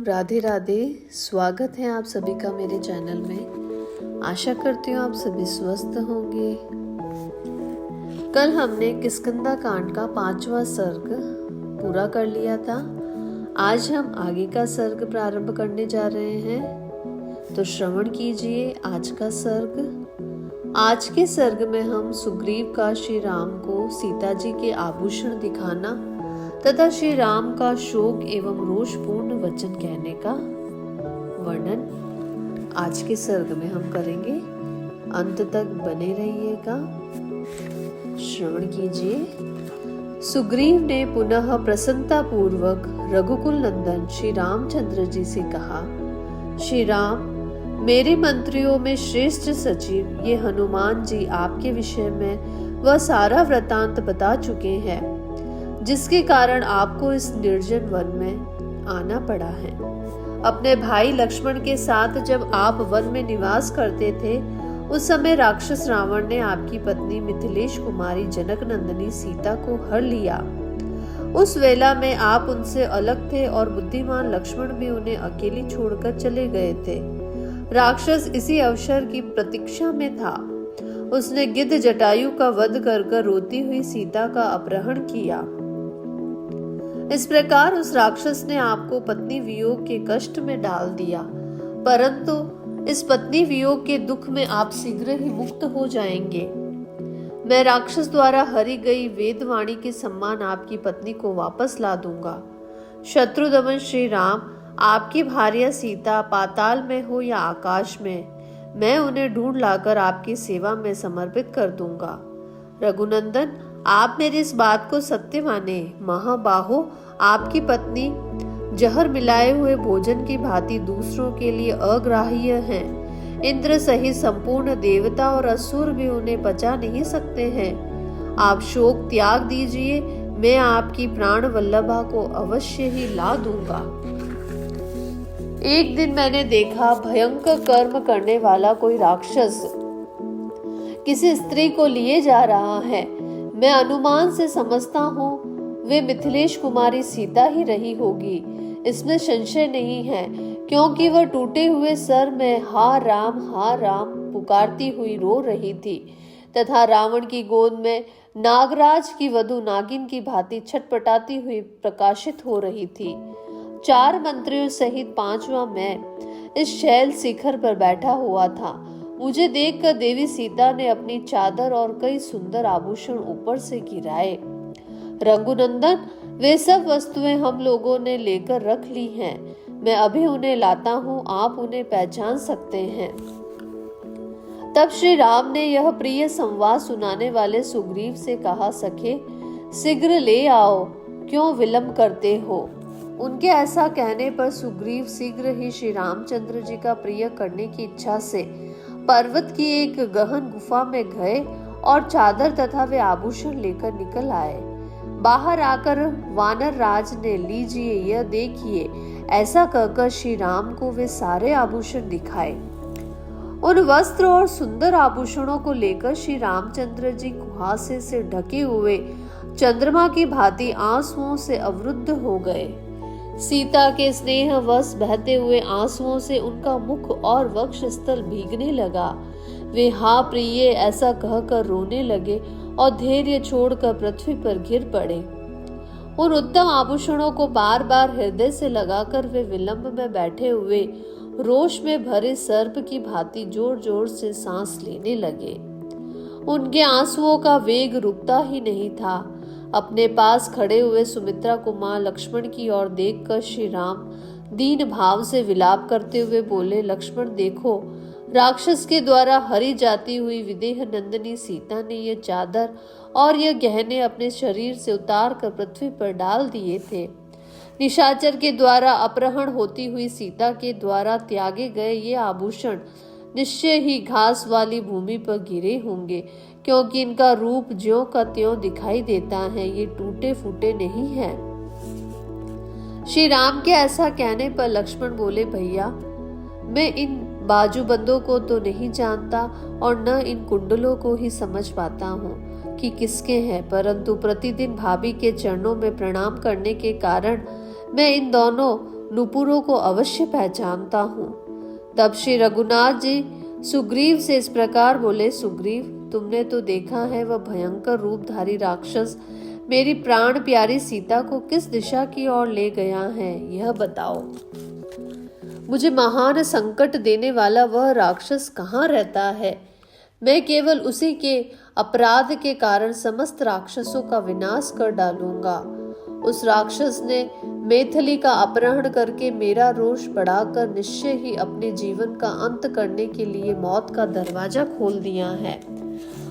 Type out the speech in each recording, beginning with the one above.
राधे राधे। स्वागत है आप सभी का मेरे चैनल में। आशा करती हूँ आप सभी स्वस्थ होंगे। कल हमने किष्किंधा कांड का 5वां सर्ग पूरा कर लिया था। आज हम आगे का सर्ग प्रारंभ करने जा रहे हैं, तो श्रवण कीजिए आज का सर्ग। आज के सर्ग में हम सुग्रीव का श्री राम को सीता जी के आभूषण दिखाना तथा श्री राम का शोक एवं रोषपूर्ण वचन कहने का वर्णन आज के सर्ग में हम करेंगे। अंत तक बने रहिएगा, श्रवण कीजिए। सुग्रीव ने पुनः प्रसन्नता पूर्वक रघुकुल नंदन श्री रामचंद्र जी से कहा, श्री राम, मेरे मंत्रियों में श्रेष्ठ सचिव ये हनुमान जी आपके विषय में वह सारा वृतांत बता चुके हैं जिसके कारण आपको इस निर्जन वन में आना पड़ा है। अपने भाई लक्ष्मण के साथ जब आप वन में निवास करते थे, उस समय राक्षस रावण ने आपकी पत्नी मिथिलेश कुमारी जनक नंदिनी सीता को हर लिया। उस वेला में आप उनसे अलग थे और बुद्धिमान लक्ष्मण भी उन्हें अकेली छोड़कर चले गए थे। राक्षस इसी अवसर की प्रतीक्षा में था। उसने गिद्ध जटायु का वध कर रोती हुई सीता का अपहरण किया। इस प्रकार उस राक्षस ने आपको पत्नी वियोग के कष्ट में डाल दिया, परंतु इस पत्नी वियोग के दुख में आप शीघ्र ही मुक्त हो जाएंगे। मैं राक्षस द्वारा हरी गई वेदवाणी के सम्मान आपकी पत्नी को वापस ला दूंगा। शत्रु दमन श्री राम, आपकी भार्या सीता पाताल में हो या आकाश में, मैं उन्हें ढूंढ लाकर आपकी सेवा में समर्पित कर दूंगा। रघुनंदन, आप मेरी इस बात को सत्य माने। महाबाहो, आपकी पत्नी जहर मिलाए हुए भोजन की भांति दूसरों के लिए अग्राह्य हैं। इंद्र सहित संपूर्ण देवता और असुर भी उन्हें बचा नहीं सकते हैं। आप शोक त्याग दीजिए, मैं आपकी प्राण वल्लभा को अवश्य ही ला दूंगा। एक दिन मैंने देखा, भयंकर कर्म करने वाला कोई राक्षस किसी स्त्री को लिए जा रहा है। मैं अनुमान से समझता हूँ वे मिथिलेश कुमारी सीता ही रही होगी, इसमें संशय नहीं है, क्योंकि वह टूटे हुए सर में हा राम पुकारती हुई रो रही थी तथा रावण की गोद में नागराज की वधु नागिन की भांति छटपटाती हुई प्रकाशित हो रही थी। 4 मंत्रियों सहित 5वां मैं इस शैल शिखर पर बैठा हुआ था। मुझे देखकर देवी सीता ने अपनी चादर और कई सुंदर आभूषण ऊपर से गिराए। रघुनंदन, वे सब वस्तुएं हम लोगों ने लेकर रख ली हैं। मैं अभी उन्हें लाता हूँ, आप उन्हें पहचान सकते हैं। तब श्री राम ने यह प्रिय संवाद सुनाने वाले सुग्रीव से कहा, सखे शीघ्र ले आओ, क्यों विलंब करते हो। उनके ऐसा कहने पर सुग्रीव शीघ्र ही श्री रामचंद्र जी का प्रिय करने की इच्छा से पर्वत की एक गहन गुफा में गए और चादर तथा वे आभूषण लेकर निकल आए। बाहर आकर वानर राज ने, लीजिए यह देखिए, ऐसा कहकर श्री राम को वे सारे आभूषण दिखाए। उन वस्त्र और सुंदर आभूषणों को लेकर श्री रामचंद्र जी कुहासे से ढके हुए चंद्रमा की भांति आंसुओं से अवरुद्ध हो गए। सीता के स्नेह वश बहते हुए आंसुओं से उनका मुख और वक्ष स्थल भीगने लगा। वे हा प्रिय ऐसा कहकर रोने लगे और धैर्य छोड़कर पृथ्वी पर गिर पड़े। उन उत्तम आभूषणों को बार बार हृदय से लगाकर वे विलंब में बैठे हुए रोष में भरे सर्प की भांति जोर जोर से सांस लेने लगे। उनके आंसुओं का वेग रुकता ही नहीं था। अपने पास खड़े हुए सुमित्रा कुमार लक्ष्मण की ओर देखकर श्री राम दीन भाव से विलाप करते हुए बोले, लक्ष्मण देखो, राक्षस के द्वारा हरी जाती हुई विदेह नंदिनी सीता ने यह चादर और यह गहने अपने शरीर से उतार कर पृथ्वी पर डाल दिए थे। निशाचर के द्वारा अपहरण होती हुई सीता के द्वारा त्यागे गए ये आभूषण निश्चय ही घास वाली भूमि पर गिरे होंगे, क्योंकि इनका रूप ज्यों का त्यों दिखाई देता है, ये टूटे फूटे नहीं है। श्री राम के ऐसा कहने पर लक्ष्मण बोले, भैया मैं इन बाजूबंदों को तो नहीं जानता और न इन कुंडलों को ही समझ पाता हूँ कि किसके हैं, परंतु प्रतिदिन भाभी के चरणों में प्रणाम करने के कारण मैं इन दोनों नुपुरों को अवश्य पहचानता हूँ। तब श्री रघुनाथ जी सुग्रीव से इस प्रकार बोले, सुग्रीव, तुमने तो देखा है वह भयंकर रूपधारी राक्षस मेरी प्राण प्यारी सीता को किस दिशा की ओर ले गया है, यह बताओ। मुझे महान संकट देने वाला वह राक्षस कहाँ रहता है? मैं केवल उसी के अपराध के कारण समस्त राक्षसों का विनाश कर डालूंगा। उस राक्षस ने मैथिली का अपहरण करके मेरा रोष बढ़ाकर निश्चय ही अपने जीवन का अंत करने के लिए मौत का दरवाजा खोल दिया है।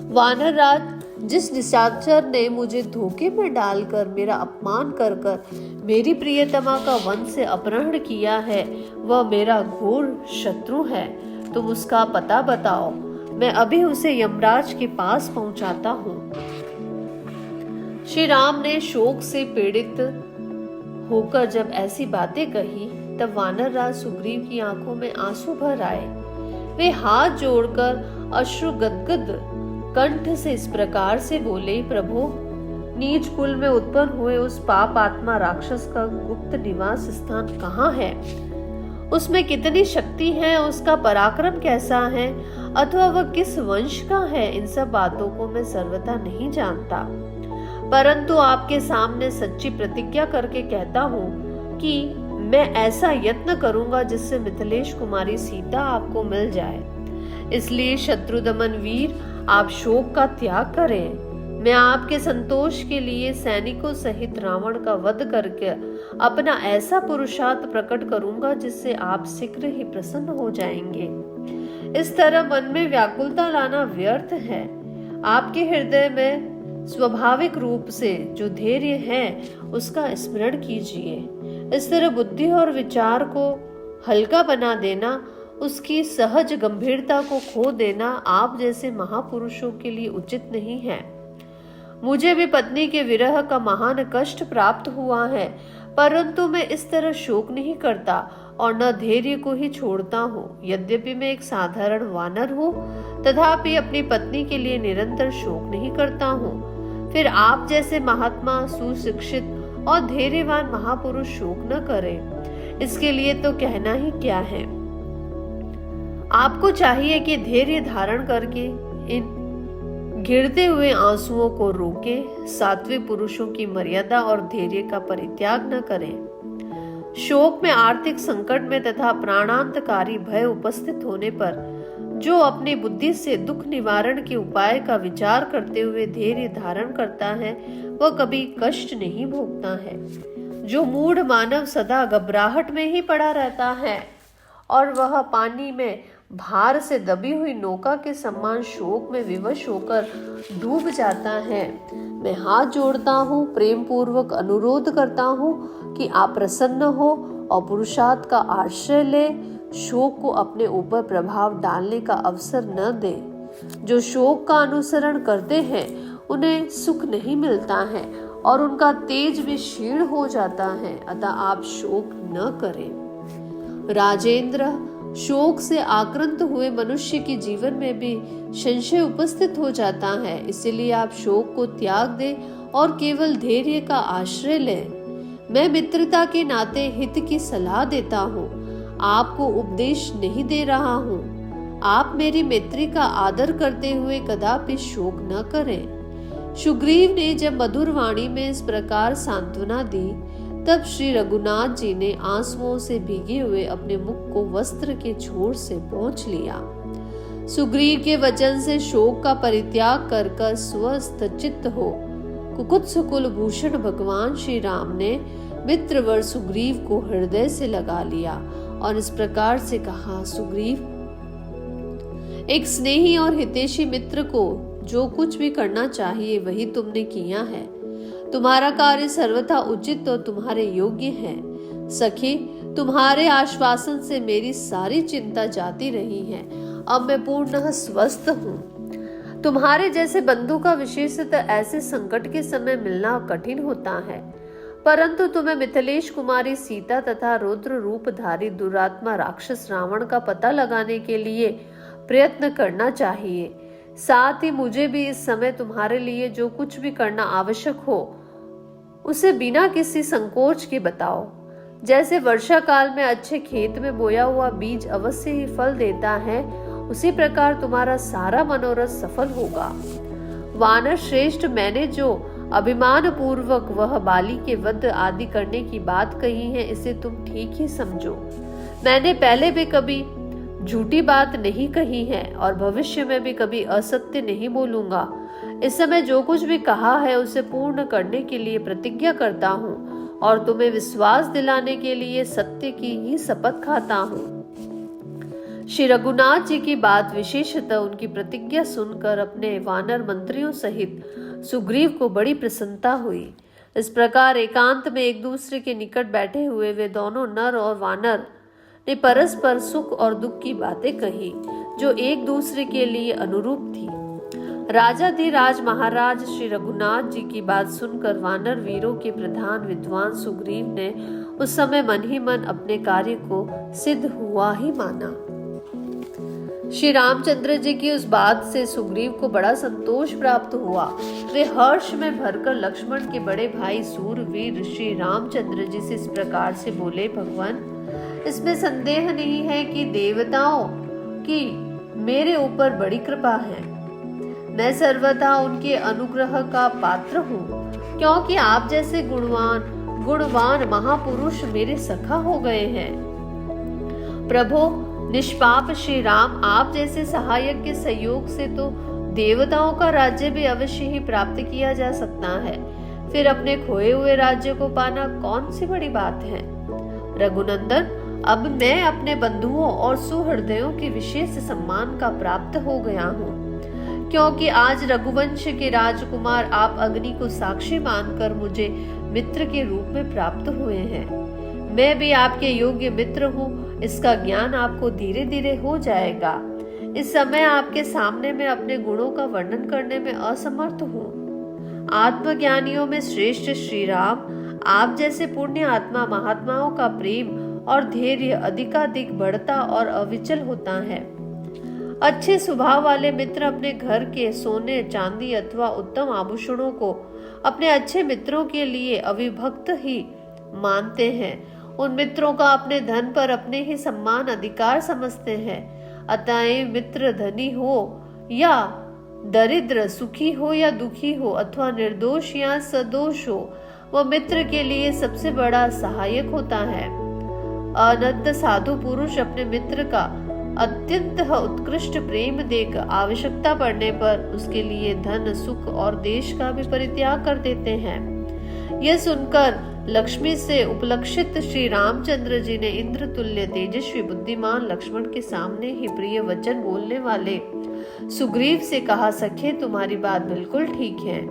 वानर राज, जिस निशाचर ने मुझे धोखे में डालकर मेरा अपमान कर कर मेरी प्रियतमा का वन से अपहरण किया है, वह मेरा घोर शत्रु है। तुम उसका पता बताओ, मैं अभी उसे यमराज के पास पहुंचाता हूँ। श्री राम ने शोक से पीड़ित होकर जब ऐसी बातें कही, तब वानर राज सुग्रीव की आंखों में आंसू भर आए। वे हाथ जोड़कर अश्रु गदगद कंठ से इस प्रकार से बोले, प्रभु, नीच कुल में उत्पन्न हुए उस पाप आत्मा राक्षस का गुप्त निवास स्थान कहाँ है? उसमें कितनी शक्ति है? उसका पराक्रम कैसा है? अथवा वह किस वंश का है? इन सब बातों को मैं सर्वथा नहीं जानता, परंतु आपके सामने सच्ची प्रतिज्ञा करके कहता हूँ कि मैं ऐसा यत्न करूंगा जिससे मिथिलेश कुमारी सीता आपको मिल जाए। इसलिए शत्रुदमन वीर, आप शोक का त्याग करें। मैं आपके संतोष के लिए सैनिकों सहित रावण का वध करके अपना ऐसा पुरुषार्थ प्रकट करूंगा जिससे आप शीघ्र ही प्रसन्न हो जाएंगे। इस तरह मन में व्याकुलता लाना व्यर्थ है। आपके हृदय में स्वाभाविक रूप से जो धैर्य है उसका स्मरण कीजिए। इस तरह बुद्धि और विचार को हल्का बना देना, उसकी सहज गंभीरता को खो देना आप जैसे महापुरुषों के लिए उचित नहीं है। मुझे भी पत्नी के विरह का महान कष्ट प्राप्त हुआ है, परंतु मैं इस तरह शोक नहीं करता और न धैर्य को ही छोड़ता हूँ। यद्यपि मैं एक साधारण वानर हूँ, तथापि अपनी पत्नी के लिए निरंतर शोक नहीं करता हूँ। फिर आप जैसे महात्मा, सुशिक्षित और धैर्यवान महापुरुष शोक न करें, इसके लिए तो कहना ही क्या है। आपको चाहिए कि धैर्य धारण करके इन गिरते हुए आंसुओं को रोके, सात्विक पुरुषों की मर्यादा और धैर्य का परित्याग न करें। शोक में, आर्थिक संकट में तथा प्राणांतकारी भय उपस्थित होने पर जो अपनी बुद्धि से दुख निवारण के उपाय का विचार करते हुए धैर्य धारण करता है, वह कभी कष्ट नहीं भोगता है। जो मूढ़ मानव सदा घबराहट में ही पड़ा रहता है और वह पानी में भार से दबी हुई नौका के समान शोक में विवश होकर डूब जाता है। मैं हाथ जोड़ता हूँ, प्रेम पूर्वक अनुरोध करता हूँ कि आप प्रसन्न हो और पुरुषार्थ का आश्रय ले, शोक को अपने ऊपर प्रभाव डालने का अवसर न दे। जो शोक का अनुसरण करते हैं उन्हें सुख नहीं मिलता है और उनका तेज भी क्षीण हो जाता है, अतः आप शोक न करें। राजेंद्र, शोक से आक्रांत हुए मनुष्य के जीवन में भी संशय उपस्थित हो जाता है, इसलिए आप शोक को त्याग दें और केवल धैर्य का आश्रय लें। मैं मित्रता के नाते हित की सलाह देता हूँ, आपको उपदेश नहीं दे रहा हूँ। आप मेरी मैत्री का आदर करते हुए कदापि शोक न करें। सुग्रीव ने जब मधुर वाणी में इस प्रकार सांत्वना दी, तब श्री रघुनाथ जी ने आंसुओं से भीगे हुए अपने मुख को वस्त्र के छोर से पोंछ लिया। सुग्रीव के वचन से शोक का परित्याग कर स्वस्थ चित्त हो कुकुत्स कुल भूषण भगवान श्री राम ने मित्रवर सुग्रीव को हृदय से लगा लिया और इस प्रकार से कहा, सुग्रीव, एक स्नेही और हितैषी मित्र को जो कुछ भी करना चाहिए वही तुमने किया है। तुम्हारा कार्य सर्वथा उचित और तुम्हारे योग्य है। सखी, तुम्हारे आश्वासन से मेरी सारी चिंता जाती रही है। अब मैं पूर्णतः स्वस्थ हूँ। तुम्हारे जैसे बंधु का विशेषतः ऐसे संकट के समय मिलना कठिन होता है, परंतु तुम्हें मिथिलेश कुमारी सीता तथा रुद्र रूपधारी दुरात्मा राक्षस रावण का पता लगाने के लिए प्रयत्न करना चाहिए। साथ ही मुझे भी इस समय तुम्हारे लिए जो कुछ भी करना आवश्यक हो उसे बिना किसी संकोच के बताओ। जैसे वर्षा काल में अच्छे खेत में बोया हुआ बीज अवश्य ही फल देता है, उसी प्रकार तुम्हारा सारा मनोरथ सफल होगा। वानर श्रेष्ठ, मैंने जो अभिमान पूर्वक वह बाली के वध आदि करने की बात कही है, इसे तुम ठीक ही समझो। मैंने पहले भी कभी झूठी बात नहीं कही है और भविष्य में भी कभी असत्य नहीं बोलूंगा। इस समय जो कुछ भी कहा है उसे पूर्ण करने के लिए प्रतिज्ञा करता हूँ और तुम्हें विश्वास दिलाने के लिए सत्य की ही शपथ खाता हूँ। श्री रघुनाथ जी की बात, विशेषतः उनकी प्रतिज्ञा सुनकर अपने वानर मंत्रियों सहित सुग्रीव को बड़ी प्रसन्नता हुई। इस प्रकार एकांत में एक दूसरे के निकट बैठे हुए वे दोनों नर और वानर ने परस्पर सुख और दुख की बातें कही, जो एक दूसरे के लिए अनुरूप थी। राजाधिराज महाराज श्री रघुनाथ जी की बात सुनकर वानर वीरों के प्रधान विद्वान सुग्रीव ने उस समय मन ही मन अपने कार्य को सिद्ध हुआ ही माना। श्री रामचंद्र जी की उस बात से सुग्रीव को बड़ा संतोष प्राप्त हुआ। वे हर्ष में भरकर लक्ष्मण के बड़े भाई सूरवीर श्री रामचंद्र जी से इस प्रकार से बोले, भगवान, इसमें संदेह नहीं है कि देवताओं की मेरे ऊपर बड़ी कृपा है। मैं सर्वथा उनके अनुग्रह का पात्र हूँ, क्योंकि आप जैसे गुणवान महापुरुष मेरे सखा हो गए हैं। प्रभो, निष्पाप श्री राम, आप जैसे सहायक के सहयोग से तो देवताओं का राज्य भी अवश्य ही प्राप्त किया जा सकता है। फिर अपने खोए हुए राज्य को पाना कौन सी बड़ी बात है। रघुनंदन, अब मैं अपने बंधुओं और सुहृदयों के विशेष सम्मान का प्राप्त हो गया हूँ, क्योंकि आज रघुवंश के राजकुमार आप अग्नि को साक्षी मानकर मुझे मित्र के रूप में प्राप्त हुए हैं। मैं भी आपके योग्य मित्र हूँ, इसका ज्ञान आपको धीरे धीरे हो जाएगा। इस समय आपके सामने मैं अपने गुणों का वर्णन करने में असमर्थ हूँ। आत्मज्ञानियों में श्रेष्ठ श्री राम, आप जैसे पुण्य आत्मा महात्माओं का प्रेम और धैर्य अधिकाधिक बढ़ता और अविचल होता है। अच्छे स्वभाव वाले मित्र अपने घर के सोने चांदी अथवा उत्तम आभूषणों को अपने अच्छे मित्रों के लिए अविभक्त ही मानते हैं। उन मित्रों का अपने धन पर अपने ही सम्मान अधिकार समझते हैं। अतएव मित्र धनी हो या दरिद्र, सुखी हो या दुखी हो, अथवा निर्दोष या सदोष हो, वह मित्र के लिए सबसे बड़ा सहायक होता है। अनंत साधु पुरुष अपने मित्र का अत्यंत उत्कृष्ट प्रेम देख आवश्यकता पड़ने पर उसके लिए धन, सुख और देश का भी परित्याग कर देते हैं। यह सुनकर लक्ष्मी से उपलक्षित श्री रामचंद्र जी ने इंद्र तुल्य तेजस्वी बुद्धिमान लक्ष्मण के सामने ही प्रिय वचन बोलने वाले सुग्रीव से कहा, सखे, तुम्हारी बात बिल्कुल ठीक है।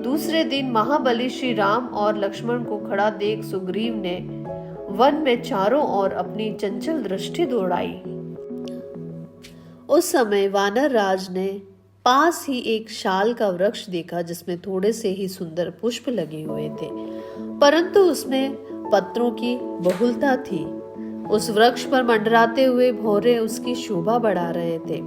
दूसरे दिन महाबली श्री राम और लक्ष्मण को खड़ा देख सुग्रीव ने वन में चारों ओर अपनी चंचल दृष्टि दौड़ाई। उस समय वानर राज ने पास ही एक शाल का वृक्ष देखा, जिसमें थोड़े से ही सुंदर पुष्प लगे हुए थे, परंतु उसमें पत्रों की बहुलता थी। उस वृक्ष पर मंडराते हुए भौरे उसकी शोभा बढ़ा रहे थे।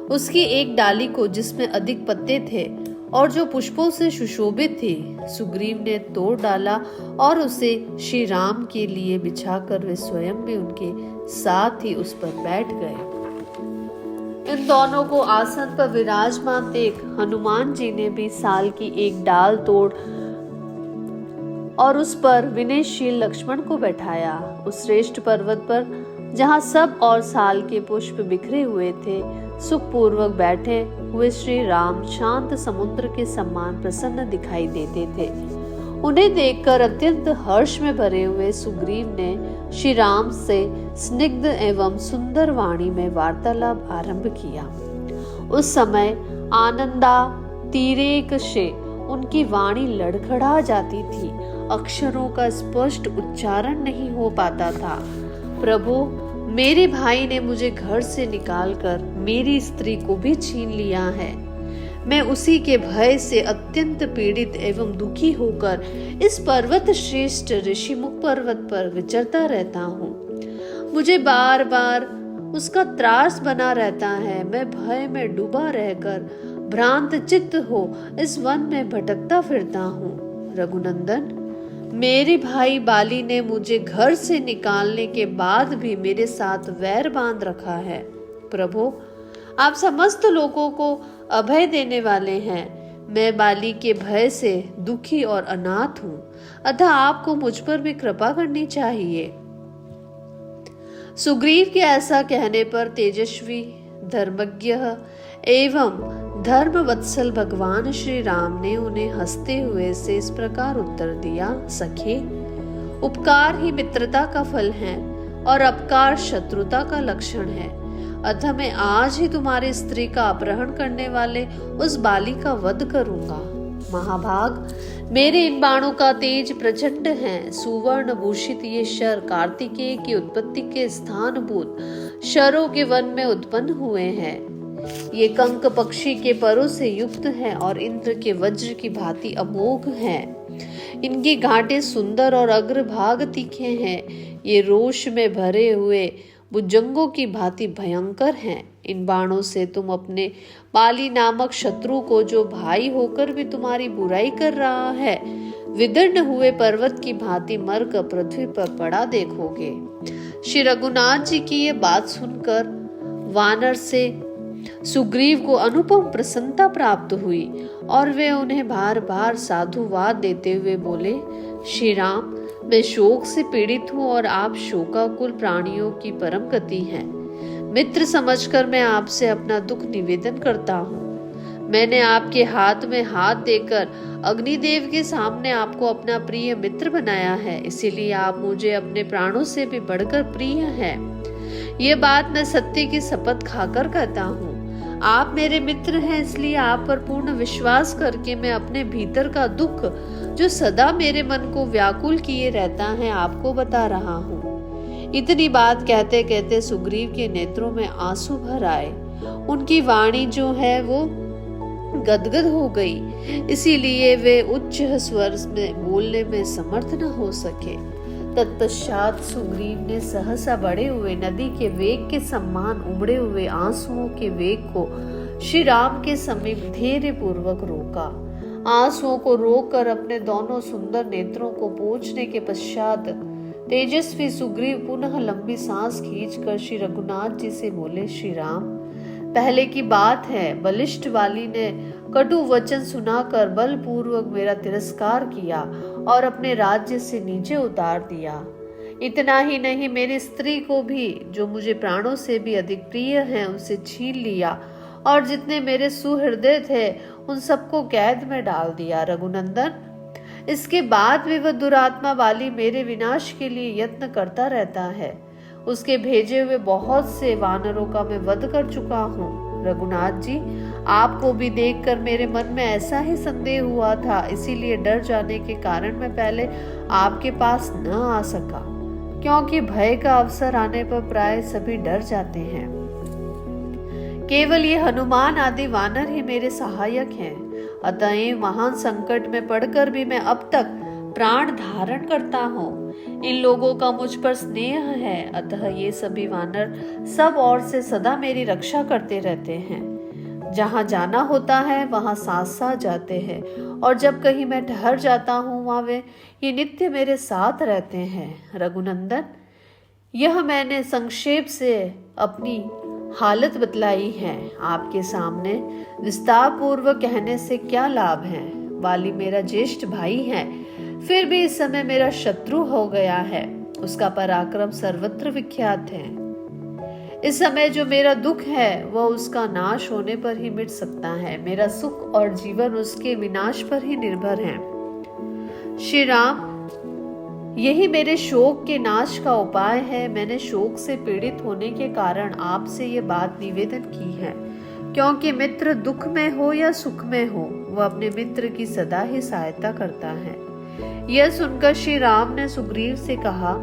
उसकी एक डाली को, जिसमें अधिक पत्ते थे और जो पुष्पों से सुशोभित थी, सुग्रीव ने तोड़ डाला और उसे श्री राम के लिए बिछाकर वे स्वयं भी उनके साथ ही उस पर बैठ गए। इन दोनों को आसन पर विराजमान देख हनुमान जी ने भी साल की एक डाल तोड़ और उस पर विनयशील लक्ष्मण को बैठाया। उस श्रेष्ठ पर्वत पर, जहाँ सब और साल के पुष्प बिखरे हुए थे, सुखपूर्वक बैठे हुए श्री राम शांत समुद्र के समान प्रसन्न दिखाई देते थे। उन्हें देखकर अत्यंत हर्ष में भरे हुए सुग्रीव ने श्री राम से स्निग्ध एवं सुंदर वाणी में वार्तालाप आरंभ किया। उस समय आनंदा तीरेक से उनकी वाणी लड़खड़ा जाती थी, अक्षरों का स्पष्ट उच्चारण नहीं हो पाता था। प्रभु, मेरे भाई ने मुझे घर से निकालकर मेरी स्त्री को भी छीन लिया है। मैं उसी के भय से अत्यंत पीड़ित एवं दुखी होकर इस पर्वत श्रेष्ठ ऋषिमुख पर्वत पर विचरता रहता हूँ। मुझे बार बार उसका त्रास बना रहता है। मैं भय में डूबा रहकर भ्रांत चित्त हो इस वन में भटकता फिरता हूँ। रघुनंदन, मेरे भाई बाली ने मुझे घर से निकालने के बाद भी मेरे साथ वैर बांध रखा है। प्रभु, आप समस्त लोगों को अभय देने वाले हैं। मैं बाली के भय से दुखी और अनाथ हूँ, अतः आपको मुझ पर भी कृपा करनी चाहिए। सुग्रीव के ऐसा कहने पर तेजस्वी, धर्मज्ञ एवं धर्मवत्सल भगवान श्री राम ने उन्हें हंसते हुए से इस प्रकार उत्तर दिया, सखे, उपकार ही मित्रता का फल है और अपकार शत्रुता का लक्षण है। अतः मैं आज ही तुम्हारी स्त्री का अपहरण करने वाले उस बाली का वध करूंगा। महाभाग, मेरे इन बाणों का तेज प्रचंड है। सुवर्ण भूषित ये शर कार्तिकेय की उत्पत्ति के स्थानभूत शरों के वन में उत्पन्न हुए हैं। ये कंक पक्षी के परों से युक्त है और इंद्र के वज्र की भांति अमोघ है। इनके घाटे सुंदर और अग्रभाग तीखे हैं। ये रोष में भरे हुए भुजंगों की भांति भयंकर हैं। इन बाणों से तुम अपने बाली नामक शत्रु को, जो भाई होकर भी तुम्हारी बुराई कर रहा है, विदीर्ण हुए पर्वत की भांति मरकर पृथ्वी पर पड़ा देखोगे। श्री रघुनाथ जी की ये बात सुनकर वानर से सुग्रीव को अनुपम प्रसन्नता प्राप्त हुई और वे उन्हें बार बार साधुवाद देते हुए बोले, श्री राम, मैं शोक से पीड़ित हूँ और आप शोकाकुल प्राणियों की परम गति हैं। मित्र समझकर मैं आपसे अपना दुख निवेदन करता हूँ। मैंने आपके हाथ में हाथ देकर अग्निदेव के सामने आपको अपना प्रिय मित्र बनाया है, इसीलिए आप मुझे अपने प्राणों से भी बढ़कर प्रिय हैं। ये बात मैं सत्य की शपथ खाकर कहता हूँ। आप मेरे मित्र हैं, इसलिए आप पर पूर्ण विश्वास करके मैं अपने भीतर का दुख, जो सदा मेरे मन को व्याकुल किए रहता है, आपको बता रहा हूँ। इतनी बात कहते कहते सुग्रीव के नेत्रों में आंसू भर आए। उनकी वाणी जो है वो गदगद हो गई, इसीलिए वे उच्च स्वर में बोलने में समर्थ न हो सके। तत्पश्चात सुग्रीव ने सहसा बढ़े हुए नदी के वेग के समान उमड़े हुए आंसुओं के वेग को श्री राम के समीप धैर्य पूर्वक रोका। आंसुओं को रोककर अपने दोनों सुंदर नेत्रों को पोंछने के पश्चात तेजस्वी सुग्रीव पुनः लंबी सांस खींचकर श्री रघुनाथ जी से बोले, श्री राम, पहले की बात है, बलिष्ठ वाली ने कटु वचन सुनाकर बलपूर्वक मेरा तिरस्कार किया और अपने राज्य से नीचे उतार दिया। इतना ही नहीं, मेरी स्त्री को भी, जो मुझे प्राणों से भी अधिक प्रिय है, उनसे छीन लिया और जितने मेरे सुहृदय थे उन सबको कैद में डाल दिया। रघुनंदन, इसके बाद भी वह दुरात्मा वाली मेरे विनाश के लिए यत्न करता रहता है। उसके भेजे हुए बहुत से वानरों का मैं वध कर चुका हूँ। रघुनाथ जी, आपको भी देखकर मेरे मन में ऐसा ही संदेह हुआ था, इसीलिए डर जाने के कारण मैं पहले आपके पास न आ सका, क्योंकि भय का अवसर आने पर प्राय सभी डर जाते हैं। केवल ये हनुमान आदि वानर ही मेरे सहायक हैं, अतएव महान संकट में पड़कर भी मैं अब तक प्राण धारण करता हूँ। इन लोगों का मुझ पर स्नेह है, अतः ये सभी वानर सब ओर से सदा मेरी रक्षा करते रहते हैं। जहाँ जाना होता है वहाँ साथ साथ जाते हैं, और जब कहीं मैं ठहर जाता हूँ वहाँ वे ये नित्य मेरे साथ रहते हैं। रघुनंदन, यह मैंने संक्षेप से अपनी हालत बतलाई है। आपके सामने विस्तार पूर्वक कहने से क्या लाभ है। वाली मेरा ज्येष्ठ भाई है, फिर भी इस समय मेरा शत्रु हो गया है। उसका पराक्रम सर्वत्र विख्यात है। इस समय जो मेरा दुख है वह उसका नाश होने पर ही मिट सकता है। मेरा सुख और जीवन उसके विनाश पर ही निर्भर है। श्री राम, यही मेरे शोक के नाश का उपाय है। मैंने शोक से पीड़ित होने के कारण आपसे ये बात निवेदन की है, क्योंकि मित्र दुख में हो या सुख में हो, वह अपने मित्र की सदा ही सहायता करता है। यह सुनकर श्री राम ने सुग्रीव से कहा,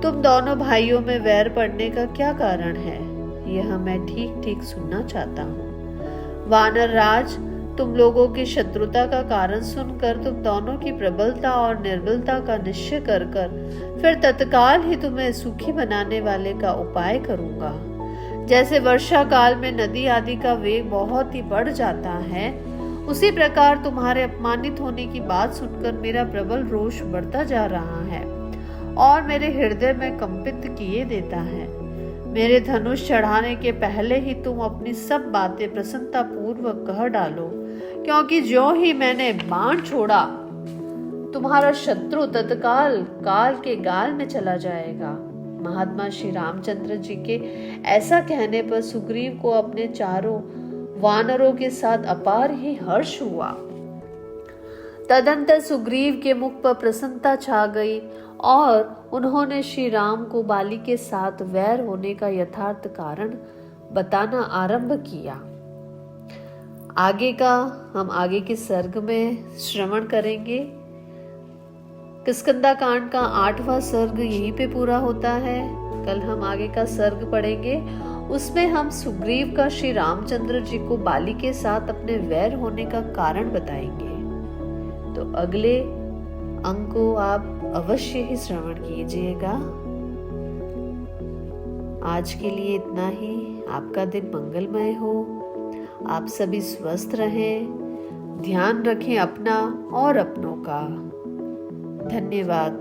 तुम दोनों भाइयों में वैर पड़ने का क्या कारण है? यह मैं ठीक ठीक सुनना चाहता हूँ। वानर राज, तुम लोगों की शत्रुता का कारण सुनकर तुम दोनों की प्रबलता और निर्बलता का निश्चय कर फिर तत्काल ही तुम्हें सुखी बनाने वाले का उपाय करूंगा। जैसे वर्षा काल में नदी आदि का वेग बहुत ही बढ़ जाता है, उसी प्रकार तुम्हारे अपमानित होने की बात सुनकर मेरा प्रबल रोष बढ़ता जा रहा है और मेरे हृदय में कंपित किए देता है। मेरे धनुष चढ़ाने के पहले ही तुम अपनी सब बातें प्रसन्नता पूर्वक कह डालो, क्योंकि जो ही मैंने बाण छोड़ा तुम्हारा शत्रु तत्काल काल के गाल में चला जाएगा। महात्मा श्री रामचंद्र जी के ऐसा कहने पर सुग्रीव को अपने चारों वानरों के साथ अपार ही हर्ष हुआ। तदंतर सुग्रीव के मुख पर प्रसन्नता छा गई और उन्होंने श्री राम को बाली के साथ वैर होने का यथार्थ कारण बताना आरंभ किया। आगे का हम आगे के सर्ग में श्रवण करेंगे। किष्किंधा कांड का 8वां सर्ग यहीं पे पूरा होता है। कल हम आगे का सर्ग पढ़ेंगे, उसमें हम सुग्रीव का श्री रामचंद्र जी को बाली के साथ अपने वैर होने का कारण बताएंगे। तो अगले अंक को आप अवश्य ही श्रवण कीजिएगा। आज के लिए इतना ही। आपका दिन मंगलमय हो। आप सभी स्वस्थ रहें, ध्यान रखें अपना और अपनों का। धन्यवाद।